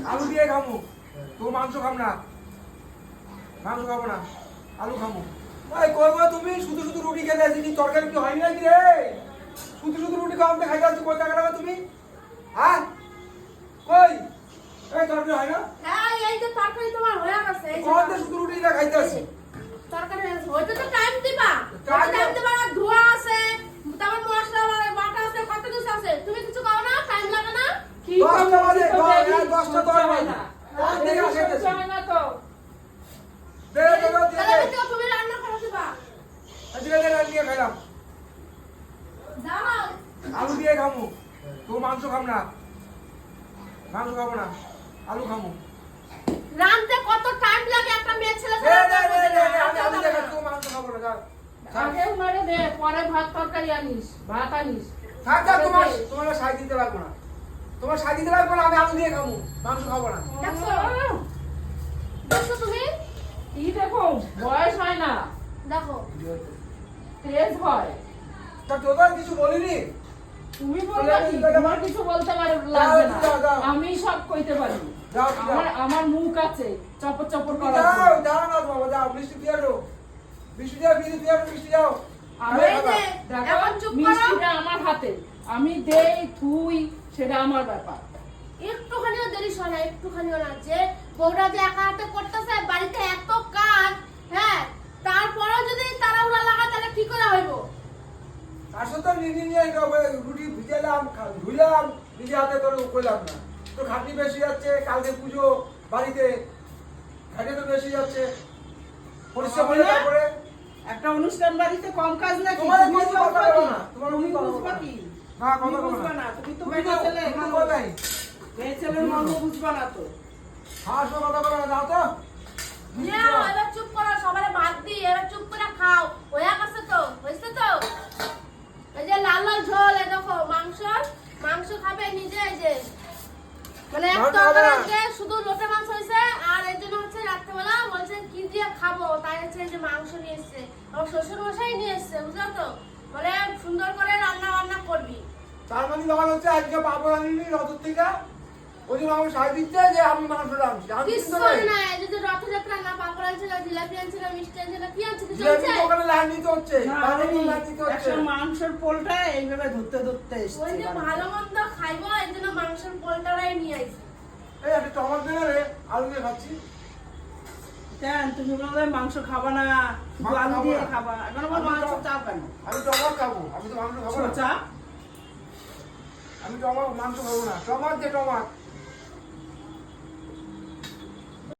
আলু দিয়ে খামু। তো মাংস খাম না, মাংস খাবো না, আলু খামু। এই কই গো তুমি শুধু শুধু রুটি খেতে আছি, কি তরকারি কি হয় নাকি রে? শুধু শুধু রুটি খাওয়াতে খাইতে আছি, কই টাকা টাকা তুমি? হ্যাঁ কই এই তরকারি হয় না? হ্যাঁ এই যে তরকারি তোমার হয়ে গেছে এই যে কোনতে শুধু রুটিটা খাইতে আছি। তরকারি হয়ে গেছে হয়তো তো টাইম দিবা Time টাইম দিবা না ধোয়া আছে তারপর মশলা বাটা আছে কত কিছু আছে তুমি কিছু খাও না টাইম লাগে না কি 10টা বাজে, করবো? 10টা 10 বাজে। কোন থেকে আসেছে? চাই না তো। দে দে দে তাহলে দে। ভিতরে তুমি রান্না করে দিবা আজকে দে নিয়ে খাইলাম। যাও আলু দিয়ে খামু। তো মাংস খাম না, মাংস খাবো না, আলু খামু। রান্নাতে কত টাইম লাগে একটা মেয়ে ছেলে দে দে দে দে আমি আলু দিয়ে খাবো, মাংস খাবো না। যা আগে উনারে দে, পরে ভাত তরকারি আনিস, ভাত আনিস। থাক থাক, তোমার সাই দিতে লাগবো না, তোমার সাই দিতে লাগবো না। আমি আলু দিয়ে খাবো, মাংস খাবো না। দেখছো দেখছো তুমি কি দেখো, বয়স হয় না, দেখো তেজ হয়। তা তোদের কিছু বলিনি? তুমি বলবা কি? তোমার কিছু বলতে লাগবে না, যাও, যাও। আমি সব কইতে পারি। যাও, যাও। আমার মুখ আছে, চপর চপর তুমি করা। যাও, যাও না বাবা, যাও। মিষ্টি দিয়ে আসো, মিষ্টি দিয়ে মিষ্টি দাও। আমি এই যে, দেখো, এখন চুপ করো। মিষ্টিটা আমার হাতে, আমি দেই থুই, সেটা আমার ব্যাপার। একটুখানিও দেরি হয় না একটুখানিও না যে বউরা যে একা হাতে করতেছে বাড়িতে এত কাজ হ্যাঁ তারপরেও যদি তাড়াহুড়া লাগায় তাহলে কি করে হইব আসলে তো নিয়ে রুটি ভিজালাম, ধুইলাম, নিজে হাতে করে করলাম না। তো খাটনি বেশি যাচ্ছে, কালকে পুজো বাড়িতে, খাটে তো বেশি যাচ্ছে। পরিষ্কার করে তারপরে একটা অনুষ্ঠান বাড়িতে কম কাজ নাকি? তোমার তুমি কোনো কথা বুঝবা বলো কি? না, তোমার তুমি কোনো কথা বুঝবা বলো কি? না, কথা তুমি বলো বুঝবা না। না, তুমি তো তুমি মেয়ে তো- ছেলে, তুমি তো বলবেই। মেয়ে ছেলের মর্ম বুঝবা না তো। হাসো, কথা বলো না, যাও তো। নাও এবার চুপ করো সবারে ভাত দিই এবার চুপ করে খাও হয়ে গেছে তো হয়েছে তো এই যে লাল লাল ঝোল এই দেখো মাংস খাবে নিজে এই যে মানে এক মাংস তরকারি খাবে না। আজকে শুধু লোটে মাংস হয়েছে আর এর জন্য হচ্ছে রাত্রেবেলা বলছে কি দিয়ে খাবো তাই হচ্ছে এই যে মাংস নিয়ে এসছে আমার শ্বশুর মশাই নিয়ে এসছে বুঝলো তো বলে সুন্দর করে রান্না বান্না করবি তার মানে ব্যাপার হচ্ছে আজকে পাবো আনিনি রথের থেকে, ওই জন্য আমাকে সাহায্য দিচ্ছে যে আমি মাংস রাঁধছি। আমি কিছু কিন্তু নাই। না এই যে রথযাত্রা না পাপড় আনছিল জিলাপি আনছিল মিষ্টি আনছিল কি আনছিল জিলাপি চলছে দোকানে লাইন দিতে হচ্ছে, না, বাইরে আমি লাইন দিতে হচ্ছে। একটা মাংসের পোলটা এইভাবে ধরতে ধরতে ওই এসেছি যে বাড়িতে। ভালো মন্দ খাইবো এই জন্য মাংসের পোলটারাই নিয়ে আইছি এই একটা টমাটো দিয়ে রে, আলু দিয়ে খাচ্ছি। কেন তুমি বললে মাংস খাবা না, শুধু মাংস আলু খাবো দিয়ে না। খাবা, এখন আবার আমি মাংস তো- চাও কেন? আমি টমাটো খাবো, আমি তো মাংস খাবো না। চা আমি টমাটো মাংস খাবো না, টমাট দে টমাট।